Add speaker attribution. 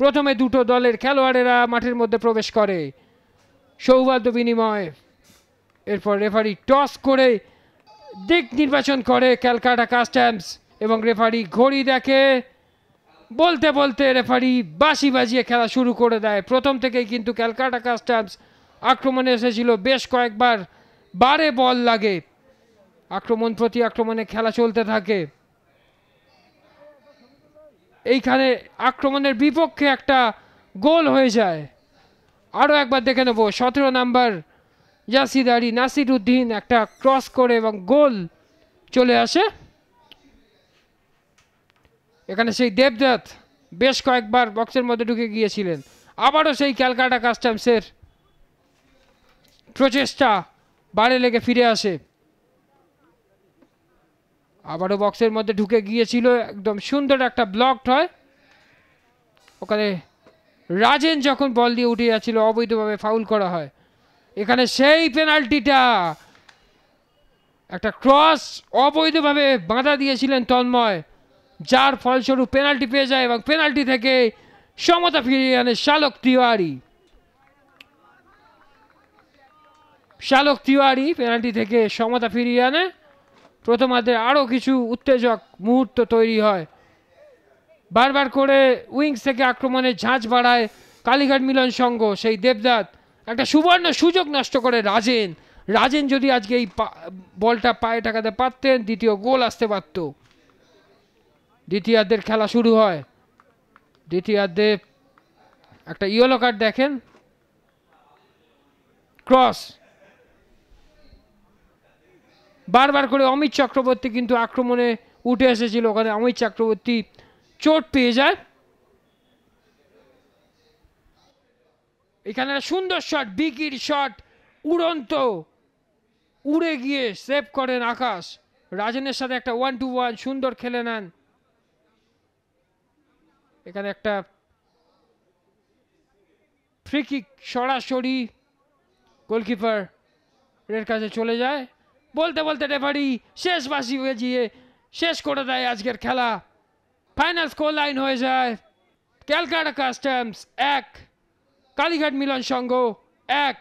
Speaker 1: প্রথমে দুটো দলের খেলোয়াড়েরা মাঠের মধ্যে প্রবেশ করে। সৌহার্দ্য বিনিময়, এরপর রেফারি টস করে দিক নির্বাচন করে ক্যালকাটা কাস্টমস এবং রেফারি ঘড়ি দেখে। বলতে বলতে রেফারি বাঁশি বাজিয়ে খেলা শুরু করে দেয়। প্রথম থেকেই কিন্তু ক্যালকাটা কাস্টমস আক্রমণে এসেছিল, বেশ কয়েকবার বারে বল লাগে, আক্রমণ প্রতি আক্রমণে খেলা চলতে থাকে। এইখানে আক্রমণের বিপক্ষে একটা গোল হয়ে যায়। আরও একবার দেখে নেব, 17 নাম্বার জাসিদারি নাসির উদ্দিন একটা ক্রস করে এবং গোল চলে আসে। এখানে সেই দেবদত্ত বেশ কয়েকবার বক্সের মধ্যে ঢুকে গিয়েছিলেন। আবারও সেই ক্যালকাটা কাস্টমসের প্রচেষ্টা বারে লেগে ফিরে আসে। আবারও বক্সের মধ্যে ঢুকে গিয়েছিল, একদম সুন্দর একটা ব্লকড হয়। ওখানে রাজেন যখন বল দিয়ে উঠে যাচ্ছিল অবৈধভাবে ফাউল করা হয়। এখানে সেই পেনাল্টিটা, একটা ক্রস অবৈধভাবে বাঁধা দিয়েছিলেন তন্ময়, যার ফলস্বরূপ পেনাল্টি পেয়ে যায় এবং পেনাল্টি থেকে সমতা ফিরিয়ে আনে শালক তিওয়ারি। শালক তিওয়ারি পেনাল্টি থেকে সমতা ফিরিয়ে আনে। প্রথমার্ধে আরও কিছু উত্তেজক মুহূর্ত তৈরি হয়। বারবার করে উইংস থেকে আক্রমণের ঝাঁঝ বাড়ায় কালীঘাট মিলন সংঘ। সেই দেবদত্ত একটা সুবর্ণ সুযোগ নষ্ট করে রাজেন যদি আজকে এই বলটা পায়ে ঠেকাতে পারতেন, দ্বিতীয় গোল আসতে পারত। দ্বিতীয়ার্ধের খেলা শুরু হয়। দ্বিতীয়ার্ধে একটা ইয়েলো কার্ড দেখেন, ক্রস। বারবার করে অমিত চক্রবর্তী কিন্তু আক্রমণে উঠে এসেছিল, ওখানে অমিত চক্রবর্তী চোট পেয়ে যায়। এখানে সুন্দর শট, বিকির শট, উড়ন্ত, উড়ে গিয়ে সেভ করেন আকাশ। রাজেনের সাথে একটা 1-2-1 সুন্দর খেলে নেন। এখানে একটা ফ্রি কিক সরাসরি গোলকিপার এর কাছে চলে যায়। বলতে বলতে রেফারি শেষ বাঁশি বাজিয়ে শেষ করে দেয় আজকের খেলা। ফাইনাল স্কোর লাইন হয়ে যায় ক্যালকাটা কাস্টমস 1, কালীঘাট মিলন সংঘ 1।